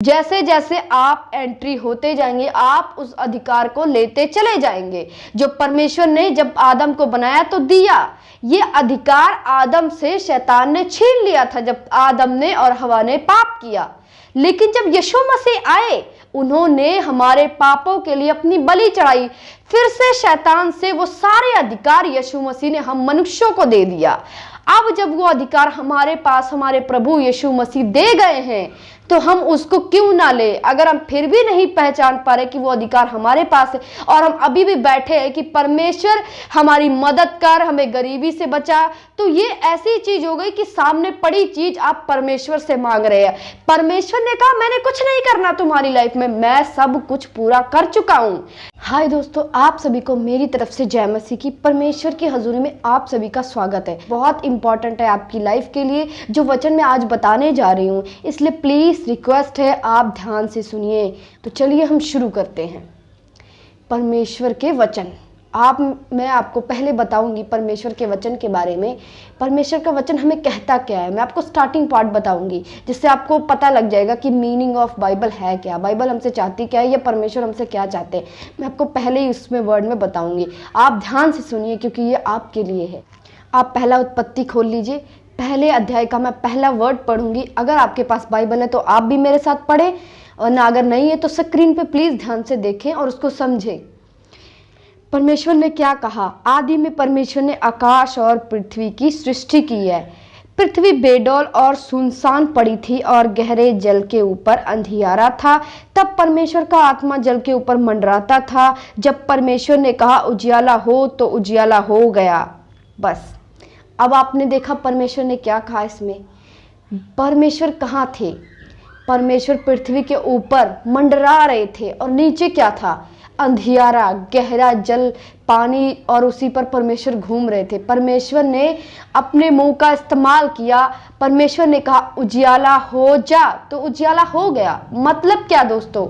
जैसे जैसे आप एंट्री होते जाएंगे आप उस अधिकार को लेते चले जाएंगे जो परमेश्वर ने जब आदम को बनाया तो दिया। ये अधिकार आदम से शैतान ने छीन लिया था जब आदम ने और हवा ने पाप किया। लेकिन जब यीशु मसीह आए उन्होंने हमारे पापों के लिए अपनी बलि चढ़ाई। फिर से शैतान से वो सारे अधिकार यीशु मसीह ने हम मनुष्यों को दे दिया। अब जब वो अधिकार हमारे पास हमारे प्रभु यीशु मसीह दे गए हैं तो हम उसको क्यों ना ले। अगर हम फिर भी नहीं पहचान पा रहे कि वो अधिकार हमारे पास है और हम अभी भी बैठे हैं कि परमेश्वर हमारी मदद कर, हमें गरीबी से बचा, तो ये ऐसी चीज हो गई कि सामने पड़ी चीज आप परमेश्वर से मांग रहे हैं। परमेश्वर ने कहा मैंने कुछ नहीं करना तुम्हारी लाइफ में, मैं सब कुछ पूरा कर चुका हूं। हाय दोस्तों, आप सभी को मेरी तरफ से जय मसीह की। परमेश्वर की हजूरी में आप सभी का स्वागत है। बहुत इंपॉर्टेंट है आपकी लाइफ के लिए जो वचन मैं आज बताने जा रही हूँ, इसलिए प्लीज रिक्वेस्ट है आप ध्यान से सुनिए। तो चलिए हम शुरू करते हैं। परमेश्वर के वचन मैं आपको पहले बताऊंगी परमेश्वर के वचन के बारे में। परमेश्वर का वचन हमें कहता क्या है, मैं आपको स्टार्टिंग पार्ट बताऊंगी जिससे आपको पता लग जाएगा कि मीनिंग ऑफ बाइबल है क्या, बाइबल हमसे चाहती क्या है, या परमेश्वर हमसे क्या चाहते हैं। मैं आपको पहले ही उसमें वर्ड में बताऊंगी। आप ध्यान से सुनिए क्योंकि ये आपके लिए है। आप पहला उत्पत्ति खोल लीजिए, पहले अध्याय का मैं पहला वर्ड पढ़ूंगी। अगर आपके पास बाइबल है तो आप भी मेरे साथ पढ़ें, और ना अगर नहीं है तो स्क्रीन पे प्लीज ध्यान से देखें और उसको समझें। परमेश्वर ने क्या कहा। आदि में परमेश्वर ने आकाश और पृथ्वी की सृष्टि की है। पृथ्वी बेडौल और सुनसान पड़ी थी और गहरे जल के ऊपर अंधियारा था। तब परमेश्वर का आत्मा जल के ऊपर मंडराता था। जब परमेश्वर ने कहा उजियाला हो तो उजियाला हो गया। बस अब आपने देखा परमेश्वर ने क्या कहा इसमें। परमेश्वर कहाँ थे? परमेश्वर पृथ्वी के ऊपर मंडरा रहे थे और नीचे क्या था? अंधियारा, गहरा जल, पानी, और उसी पर परमेश्वर घूम रहे थे। परमेश्वर ने अपने मुंह का इस्तेमाल किया। परमेश्वर ने कहा उजियाला हो जा तो उजियाला हो गया। मतलब क्या दोस्तों?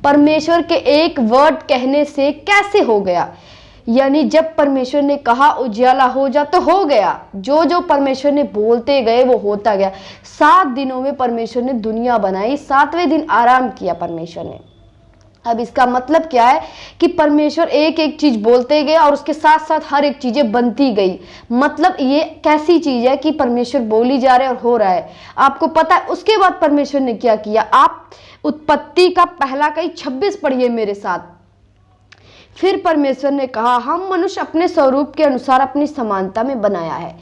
परमेश्वर के एक वर्ड कहने से कैसे हो गया? यानी जब परमेश्वर ने कहा उजियाला हो जा तो हो गया। जो जो परमेश्वर ने बोलते गए वो होता गया। 7 दिनों में परमेश्वर ने दुनिया बनाई, 7वें दिन आराम किया परमेश्वर ने। अब इसका मतलब क्या है कि परमेश्वर एक एक चीज बोलते गए और उसके साथ साथ हर एक चीजें बनती गई। मतलब ये कैसी चीज है कि परमेश्वर बोली जा रहे और हो रहा है। आपको पता है उसके बाद परमेश्वर ने क्या किया? आप उत्पत्ति का पहला कई 26 पढ़िए मेरे साथ। फिर परमेश्वर ने कहा हम मनुष्य अपने स्वरूप के अनुसार अपनी समानता में बनाया है।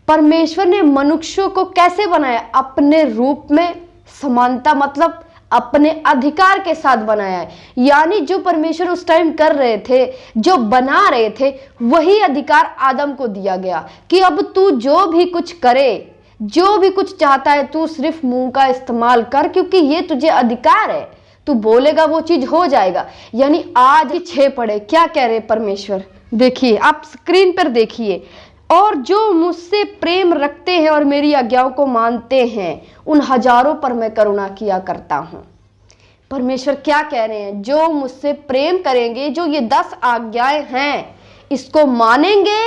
परमेश्वर ने मनुष्यों को कैसे बनाया? अपने रूप में, समानता मतलब अपने अधिकार के साथ बनाया है। यानी जो परमेश्वर उस टाइम कर रहे थे, जो बना रहे थे, वही अधिकार आदम को दिया गया कि अब तू जो भी कुछ करे, जो भी कुछ चाहता है, तू सिर्फ मुंह का इस्तेमाल कर, क्योंकि ये तुझे अधिकार है। तू बोलेगा वो चीज हो जाएगा। यानी आज 6 पढ़े क्या कह रहे परमेश्वर, देखिए आप स्क्रीन पर देखिए। और जो मुझसे प्रेम रखते हैं और मेरी आज्ञाओं को मानते हैं उन हजारों पर मैं करुणा किया करता हूं। परमेश्वर क्या कह रहे हैं? जो मुझसे प्रेम करेंगे, जो ये 10 आज्ञाएं हैं, इसको मानेंगे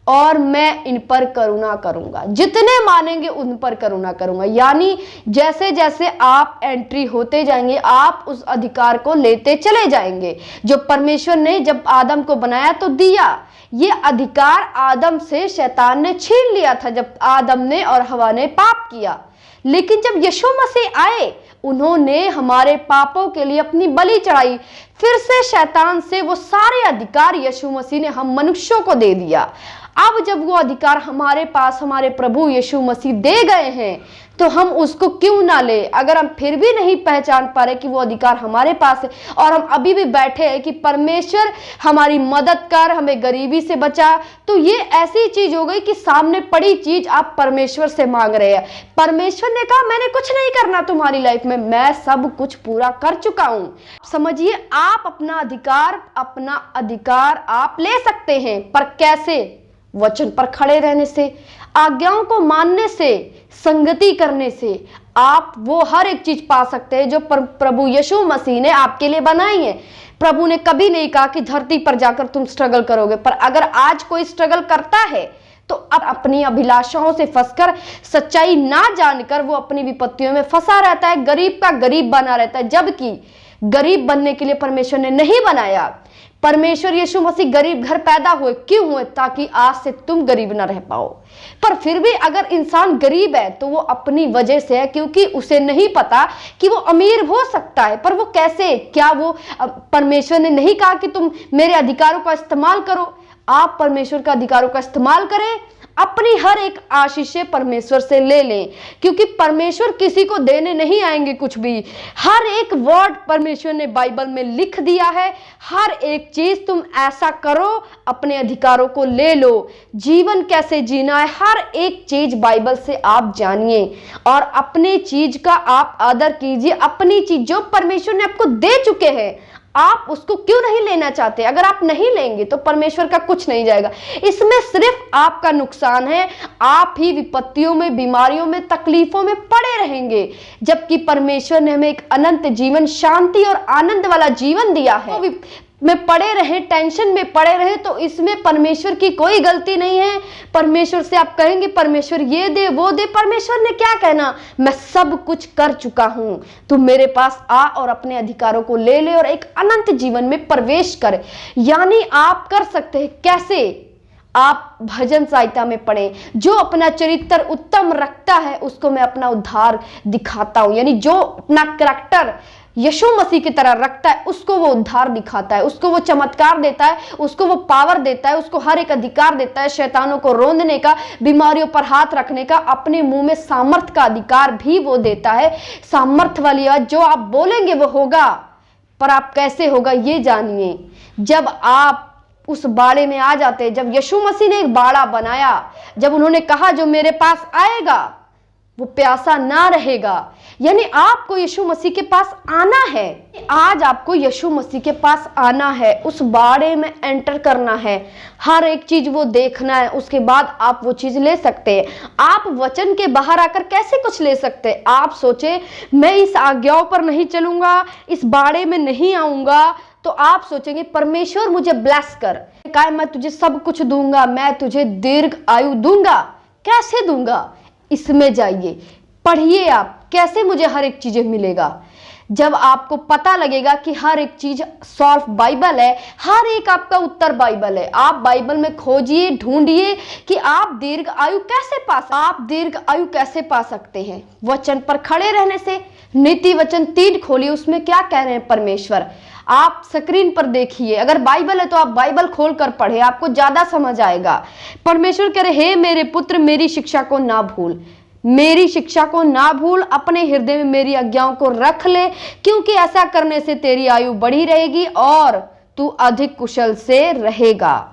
और मैं इन पर करुणा करूंगा। जितने मानेंगे उन पर करुणा करूंगा। यानी जैसे जैसे आप एंट्री होते जाएंगे आप उस अधिकार को लेते चले जाएंगे जो परमेश्वर ने जब आदम को बनाया तो दिया। ये अधिकार आदम से शैतान ने छीन लिया था जब आदम ने और हवा ने पाप किया। लेकिन जब यीशु मसीह आए उन्होंने हमारे पापों के लिए अपनी बलि चढ़ाई। फिर से शैतान से वो सारे अधिकार यीशु मसीह ने हम मनुष्यों को दे दिया। अब जब वो अधिकार हमारे पास हमारे प्रभु यीशु मसीह दे गए हैं तो हम उसको क्यों ना ले। अगर हम फिर भी नहीं पहचान पा रहे कि वो अधिकार हमारे पास है और हम अभी भी बैठे हैं कि परमेश्वर हमारी मदद कर, हमें गरीबी से बचा, तो ये ऐसी चीज हो गई कि सामने पड़ी चीज आप परमेश्वर से मांग रहे हैं। परमेश्वर ने कहा मैंने कुछ नहीं करना तुम्हारी लाइफ में, मैं सब कुछ पूरा कर चुका हूं। समझिए आप अपना अधिकार आप ले सकते हैं, पर कैसे? वचन पर खड़े रहने से, आज्ञाओं को मानने से, संगति करने से आप वो हर एक चीज पा सकते हैं जो प्रभु यीशु मसीह ने आपके लिए बनाई है। प्रभु ने कभी नहीं कहा कि धरती पर जाकर तुम स्ट्रगल करोगे, पर अगर आज कोई स्ट्रगल करता है तो अब अपनी अभिलाषाओं से फंसकर, सच्चाई ना जानकर वो अपनी विपत्तियों में फंसा रहता है, गरीब का गरीब बना रहता है, जबकि गरीब बनने के लिए परमेश्वर ने नहीं बनाया। परमेश्वर यीशु मसीह गरीब घर पैदा हुए, क्यों हुए? ताकि आज से तुम गरीब ना रह पाओ। पर फिर भी अगर इंसान गरीब है तो वो अपनी वजह से है, क्योंकि उसे नहीं पता कि वो अमीर हो सकता है। पर वो कैसे? क्या वो परमेश्वर ने नहीं कहा कि तुम मेरे अधिकारों का इस्तेमाल करो? आप परमेश्वर का अधिकारों का इस्तेमाल करें, अपनी हर एक आशीषें परमेश्वर से ले लें, क्योंकि परमेश्वर किसी को देने नहीं आएंगे कुछ भी। हर एक वर्ड परमेश्वर ने बाइबल में लिख दिया है। हर एक चीज तुम ऐसा करो, अपने अधिकारों को ले लो। जीवन कैसे जीना है, हर एक चीज बाइबल से आप जानिए और अपने चीज का आप आदर कीजिए। अपनी चीज जो परमेश्वर ने आपको दे चुके हैं, आप उसको क्यों नहीं लेना चाहते? अगर आप नहीं लेंगे तो परमेश्वर का कुछ नहीं जाएगा। इसमें सिर्फ आपका नुकसान है। आप ही विपत्तियों में, बीमारियों में, तकलीफों में पड़े रहेंगे, जबकि परमेश्वर ने हमें एक अनंत जीवन, शांति और आनंद वाला जीवन दिया है। में पड़े रहे, टेंशन में पड़े रहे, तो इसमें परमेश्वर की कोई गलती नहीं है। परमेश्वर से आप कहेंगे परमेश्वर ये दे वो दे, परमेश्वर ने क्या कहना? मैं सब कुछ कर चुका हूं, तू मेरे पास आ और अपने अधिकारों को ले ले और एक अनंत जीवन में प्रवेश कर। यानी आप कर सकते हैं। कैसे? आप भजन संहिता में पढ़ें। जो अपना चरित्र उत्तम रखता है उसको मैं अपना उद्धार दिखाता हूं। यानी जो अपना करैक्टर यीशु मसीह की तरह रखता है उसको वो उद्धार दिखाता है, उसको वो चमत्कार देता है, उसको वो पावर देता है, उसको हर एक अधिकार देता है, शैतानों को रोंदने का, बीमारियों पर हाथ रखने का, अपने मुंह में सामर्थ का अधिकार भी वो देता है। सामर्थ वाली बात, जो आप बोलेंगे वो होगा। पर आप कैसे होगा ये जानिए। जब आप उस बाड़े में आ जाते हैं, जब यीशु मसीह ने एक बाड़ा बनाया, जब उन्होंने कहा जो मेरे पास आएगा वो प्यासा ना रहेगा, यानी आपको यीशु मसीह के पास आना है। आज आपको यीशु मसीह के पास आना है, उस बाड़े में एंटर करना है, हर एक चीज वो देखना है, उसके बाद आप वो चीज ले सकते हैं। आप वचन के बाहर आकर कैसे कुछ ले सकते हैं? आप सोचे मैं इस आज्ञाओं पर नहीं चलूंगा, इस बाड़े में नहीं आऊंगा, तो आप सोचेंगे परमेश्वर मुझे ब्लेस कर, कहा मैं तुझे सब कुछ दूंगा, मैं तुझे दीर्घ आयु दूंगा। कैसे दूंगा? इसमें जाइए, पढ़िए आप कैसे मुझे हर एक चीजें मिलेगा। जब आपको पता लगेगा कि हर एक चीज सॉल्व बाइबल है, हर एक आपका उत्तर बाइबल है, आप बाइबल में खोजिए, ढूंढिए कि आप दीर्घ आयु कैसे पा सकते हैं। वचन पर खड़े रहने से। नीति वचन 3 खोलिए, उसमें क्या कह रहे हैं परमेश्वर। आप स्क्रीन पर देखिए, अगर बाइबल है तो आप बाइबल खोलकर पढ़े, आपको ज्यादा समझ आएगा। परमेश्वर कह रहे, हे मेरे पुत्र मेरी शिक्षा को ना भूल, मेरी शिक्षा को ना भूल, अपने हृदय में मेरी आज्ञाओं को रख ले, क्योंकि ऐसा करने से तेरी आयु बढ़ी रहेगी और तू अधिक कुशल से रहेगा।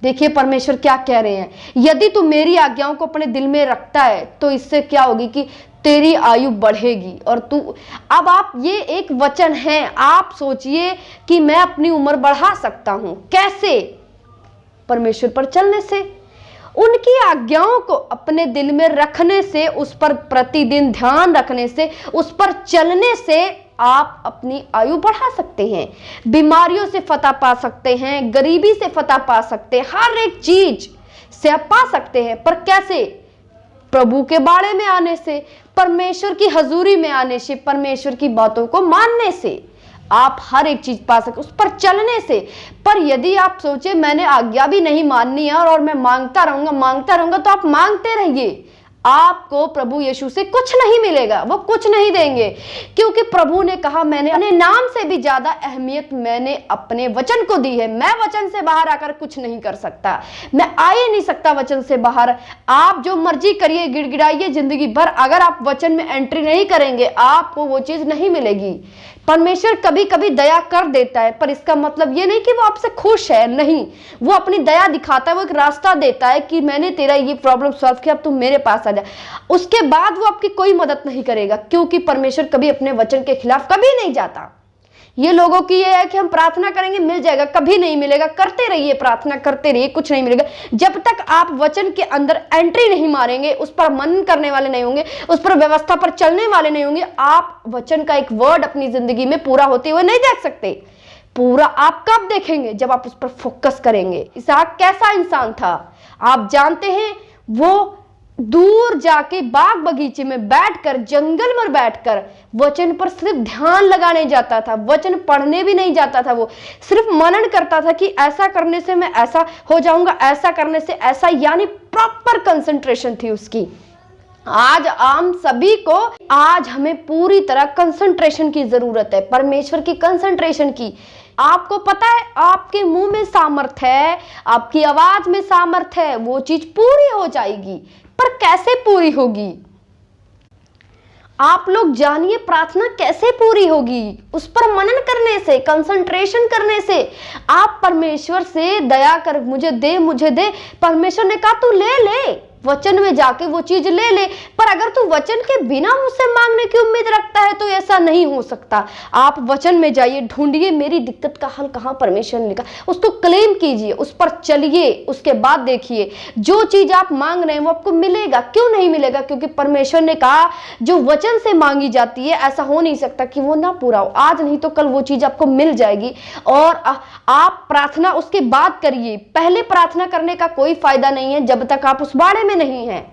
देखिए परमेश्वर क्या कह रहे हैं, यदि तू मेरी आज्ञाओं को अपने दिल में रखता है तो इससे क्या होगी कि तेरी आयु बढ़ेगी। और तू, अब आप, ये एक वचन है, आप सोचिए कि मैं अपनी उम्र बढ़ा सकता हूं। कैसे? परमेश्वर पर चलने से, उनकी आज्ञाओं को अपने दिल में रखने से, उस पर प्रतिदिन ध्यान रखने से, उस पर चलने से आप अपनी आयु बढ़ा सकते हैं, बीमारियों से फतह पा सकते हैं, गरीबी से फतह पा सकते हैं, हर एक चीज से आप पा सकते हैं। पर कैसे? प्रभु के बाड़े में आने से, परमेश्वर की हजूरी में आने से, परमेश्वर की बातों को मानने से आप हर एक चीज पा सकते, उस पर चलने से। पर यदि आप सोचे मैंने आज्ञा भी नहीं माननी है और मैं मांगता रहूंगा, तो आप मांगते रहिए, आपको प्रभु यीशु से कुछ नहीं मिलेगा, वो कुछ नहीं देंगे, क्योंकि प्रभु ने कहा मैंने अपने नाम से भी ज्यादा अहमियत मैंने अपने वचन को दी है। मैं वचन से बाहर आकर कुछ नहीं कर सकता, मैं आ ही नहीं सकता वचन से बाहर। आप जो मर्जी करिए, गिड़गिड़ाइए जिंदगी भर, अगर आप वचन में एंट्री नहीं करेंगे आपको वो चीज नहीं मिलेगी। परमेश्वर कभी कभी दया कर देता है, पर इसका मतलब ये नहीं कि वो आपसे खुश है, नहीं, वो अपनी दया दिखाता है, वो एक रास्ता देता है कि मैंने तेरा ये प्रॉब्लम सॉल्व किया, अब तुम मेरे पास आ जा। उसके बाद वो आपकी कोई मदद नहीं करेगा, क्योंकि परमेश्वर कभी अपने वचन के खिलाफ कभी नहीं जाता। ये लोगों की ये है कि हम प्रार्थना करेंगे मिल जाएगा, कभी नहीं मिलेगा। करते रहिए, प्रार्थना करते रहिए, कुछ नहीं मिलेगा। जब तक आप वचन के अंदर एंट्री नहीं मारेंगे, उस पर मनन करने वाले नहीं होंगे, उस पर व्यवस्था पर चलने वाले नहीं होंगे, आप वचन का एक वर्ड अपनी जिंदगी में पूरा होते हुए नहीं देख सकते। पूरा आप कब देखेंगे? जब आप उस पर फोकस करेंगे। इसहाक कैसा इंसान था आप जानते हैं? वो दूर जाके बाग बगीचे में बैठकर, जंगल में बैठकर वचन पर सिर्फ ध्यान लगाने जाता था, वचन पढ़ने भी नहीं जाता था। वो सिर्फ मनन करता था कि ऐसा करने से मैं ऐसा हो जाऊंगा, ऐसा करने से ऐसा, यानी प्रॉपर कंसंट्रेशन थी उसकी। आज आम सभी को, आज हमें पूरी तरह कंसंट्रेशन की जरूरत है, परमेश्वर की कंसंट्रेशन की। आपको पता है आपके मुंह में सामर्थ्य है, आपकी आवाज में सामर्थ्य है, वो चीज पूरी हो जाएगी। पर कैसे पूरी होगी? आप लोग जानिए प्रार्थना कैसे पूरी होगी? उस पर मनन करने से, कंसंट्रेशन करने से। आप परमेश्वर से दया कर, मुझे दे, मुझे दे। परमेश्वर ने कहा तू ले ले, वचन में जाके वो चीज ले ले। पर अगर तू वचन के बिना मुझसे मांगने की उम्मीद रखता है तो ऐसा नहीं हो सकता। आप वचन में जाइए, ढूंढिए मेरी दिक्कत का हल कहाँ परमेश्वर ने लिखा, उसको क्लेम कीजिए, उस पर चलिए। उसके बाद देखिए जो चीज आप मांग रहे हैं वो आपको मिलेगा। क्यों नहीं मिलेगा? क्योंकि परमेश्वर ने कहा जो वचन से मांगी जाती है ऐसा हो नहीं सकता कि वो ना पूरा हो। आज नहीं तो कल वो चीज आपको मिल जाएगी। और आप प्रार्थना उसके बाद करिए, पहले प्रार्थना करने का कोई फायदा नहीं है जब तक आप उस बारे में नहीं है।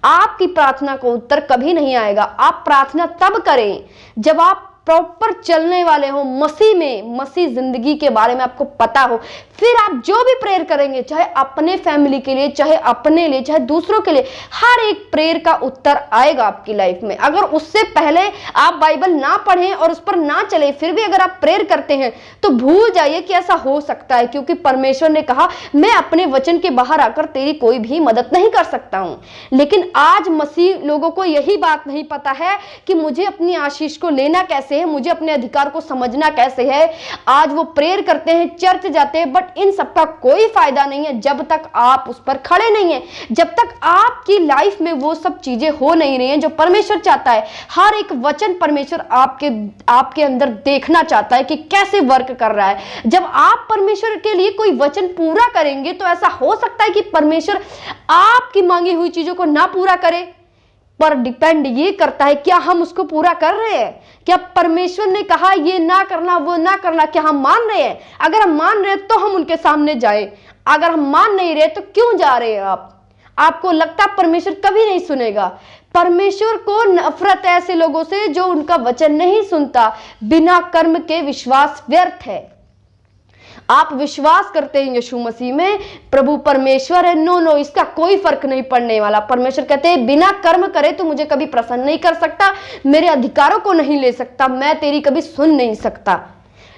आपकी प्रार्थना को उत्तर कभी नहीं आएगा। आप प्रार्थना तब करें जब आप प्रॉपर चलने वाले हो मसीह में, मसीह जिंदगी के बारे में आपको पता हो। फिर आप जो भी प्रेयर करेंगे, चाहे अपने फैमिली के लिए, चाहे अपने लिए, चाहे दूसरों के लिए, हर एक प्रेयर का उत्तर आएगा आपकी लाइफ में। अगर उससे पहले आप बाइबल ना पढ़ें और उस पर ना चले, फिर भी अगर आप प्रेयर करते हैं तो भूल जाइए कि ऐसा हो सकता है, क्योंकि परमेश्वर ने कहा मैं अपने वचन के बाहर आकर तेरी कोई भी मदद नहीं कर सकता हूं। लेकिन आज मसीह लोगों को यही बात नहीं पता है कि मुझे अपनी आशीष को लेना कैसे है, मुझे अपने अधिकार को समझना कैसे है। आज वो प्रेयर करते हैं, चर्च जाते हैं, बट इन सबका कोई फायदा नहीं है जब तक आप उस पर खड़े नहीं हैं, जब तक आपकी लाइफ में वो सब चीजें हो नहीं रही हैं जो परमेश्वर चाहता है। हर एक वचन परमेश्वर आपके अंदर देखना चाहता है कि कैसे वर्क कर रहा है। जब आप परमेश्वर के लिए कोई वचन पूरा करेंगे तो ऐसा हो सकता है कि परमेश्वर आपकी मांगी हुई चीजों को ना पूरा करे, पर डिपेंड ये करता है क्या हम उसको पूरा कर रहे हैं। क्या परमेश्वर ने कहा ये ना करना, वो ना करना, क्या हम मान रहे हैं? अगर हम मान रहे हैं तो हम उनके सामने जाए, अगर हम मान नहीं रहे तो क्यों जा रहे हैं आपको लगता है परमेश्वर कभी नहीं सुनेगा। परमेश्वर को नफरत है ऐसे लोगों से जो उनका वचन नहीं सुनता। बिना कर्म के विश्वास व्यर्थ है। आप विश्वास करते हैं यीशु मसीह में, प्रभु परमेश्वर है, नो, इसका कोई फर्क नहीं पड़ने वाला। परमेश्वर कहते हैं बिना कर्म करे तो मुझे कभी प्रसन्न नहीं कर सकता, मेरे अधिकारों को नहीं ले सकता, मैं तेरी कभी सुन नहीं सकता।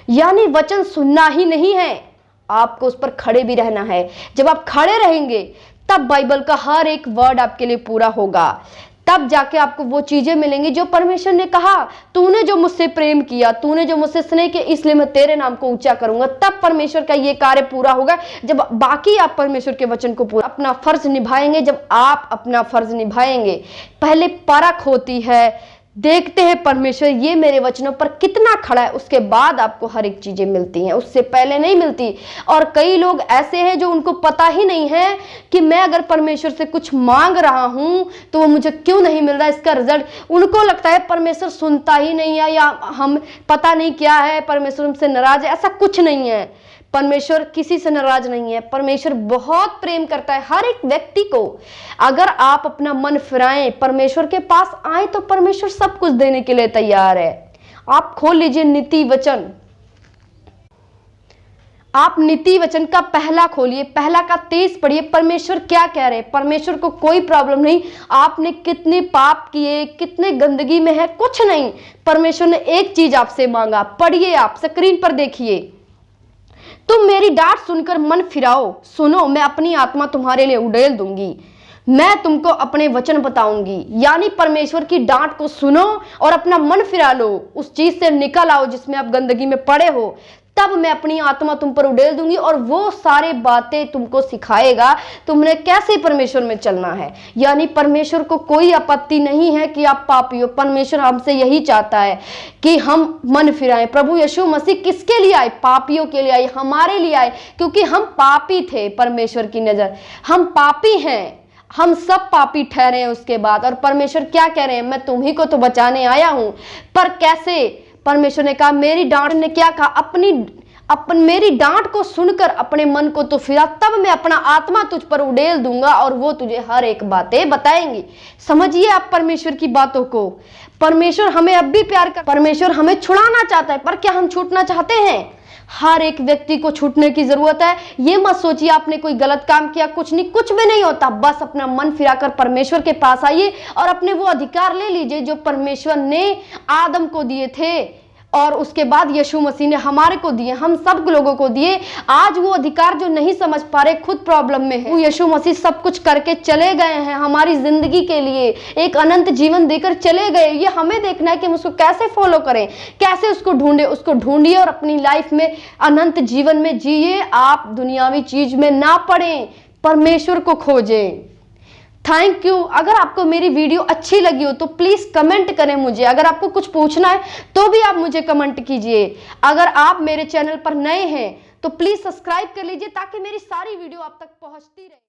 यानी वचन सुनना ही नहीं है, आपको उस पर खड़े भी रहना है। जब आप खड़े रहेंगे तब बाइबल का हर एक वर्ड आपके लिए पूरा होगा, तब जाके आपको वो चीजें मिलेंगी जो परमेश्वर ने कहा। तूने जो मुझसे प्रेम किया, तूने जो मुझसे स्नेह किया, इसलिए मैं तेरे नाम को ऊंचा करूंगा। तब परमेश्वर का ये कार्य पूरा होगा जब बाकी आप परमेश्वर के वचन को पूरा अपना फर्ज निभाएंगे। जब आप अपना फर्ज निभाएंगे, पहले परख होती है, देखते हैं परमेश्वर ये मेरे वचनों पर कितना खड़ा है, उसके बाद आपको हर एक चीजें मिलती हैं, उससे पहले नहीं मिलती। और कई लोग ऐसे हैं जो उनको पता ही नहीं है कि मैं अगर परमेश्वर से कुछ मांग रहा हूं तो वो मुझे क्यों नहीं मिल रहा, इसका रिजल्ट उनको लगता है परमेश्वर सुनता ही नहीं है, या हम पता नहीं क्या है, परमेश्वर हमसे नाराज है। ऐसा कुछ नहीं है, परमेश्वर किसी से नाराज नहीं है। परमेश्वर बहुत प्रेम करता है हर एक व्यक्ति को। अगर आप अपना मन फिराएं, परमेश्वर के पास आए, तो परमेश्वर सब कुछ देने के लिए तैयार है। आप खोल लीजिए नीति वचन, आप नीति वचन का पहला खोलिए, पहला का 23 पढ़िए। परमेश्वर क्या कह रहे हैं? परमेश्वर को कोई प्रॉब्लम नहीं आपने कितने पाप किए, कितने गंदगी में है, कुछ नहीं। परमेश्वर ने एक चीज आपसे मांगा, पढ़िए, आप स्क्रीन पर देखिए। तुम मेरी डांट सुनकर मन फिराओ, सुनो मैं अपनी आत्मा तुम्हारे लिए उड़ेल दूंगी, मैं तुमको अपने वचन बताऊंगी। यानी परमेश्वर की डांट को सुनो और अपना मन फिरा लो, उस चीज से निकल आओ जिसमें आप गंदगी में पड़े हो। तब मैं अपनी आत्मा तुम पर उड़ेल दूंगी और वो सारे बातें तुमको सिखाएगा तुमने कैसे परमेश्वर में चलना है। यानी परमेश्वर को कोई आपत्ति नहीं है कि आप पापी हो। परमेश्वर हमसे यही चाहता है कि हम मन फिराएं। प्रभु यीशु मसीह किसके लिए आए? पापियों के लिए आए, हमारे लिए आए, क्योंकि हम पापी थे। परमेश्वर की नजर हम पापी हैं, हम सब पापी ठहरे हैं उसके बाद। और परमेश्वर क्या कह रहे हैं? मैं तुम्ही को तो बचाने आया हूं। पर कैसे? परमेश्वर ने कहा, मेरी डांट ने क्या कहा, अपन मेरी डांट को सुनकर अपने मन को तो फिरा, तब मैं अपना आत्मा तुझ पर उड़ेल दूंगा और वो तुझे हर एक बातें बताएंगी। समझिए आप परमेश्वर की बातों को। परमेश्वर हमें अब भी प्यार कर, परमेश्वर हमें छुड़ाना चाहता है, पर क्या हम छूटना चाहते हैं? हर एक व्यक्ति को छूटने की जरूरत है। ये मत सोचिए आपने कोई गलत काम किया, कुछ नहीं, कुछ भी नहीं होता। बस अपना मन फिराकर परमेश्वर के पास आइए और अपने वो अधिकार ले लीजिए जो परमेश्वर ने आदम को दिए थे और उसके बाद यीशु मसीह ने हमारे को दिए, हम सब लोगों को दिए। आज वो अधिकार जो नहीं समझ पा रहे, खुद प्रॉब्लम में है, वो यीशु मसीह सब कुछ करके चले गए हैं हमारी जिंदगी के लिए, एक अनंत जीवन देकर चले गए। ये हमें देखना है कि हम उसको कैसे फॉलो करें, कैसे उसको ढूंढे। उसको ढूंढिए और अपनी लाइफ में अनंत जीवन में जिए। आप दुनियावी चीज में ना पड़े, परमेश्वर को खोजें। Thank you. अगर आपको मेरी वीडियो अच्छी लगी हो तो प्लीज कमेंट करें मुझे। अगर आपको कुछ पूछना है तो भी आप मुझे कमेंट कीजिए। अगर आप मेरे चैनल पर नए हैं तो प्लीज सब्सक्राइब कर लीजिए ताकि मेरी सारी वीडियो आप तक पहुंचती रहे।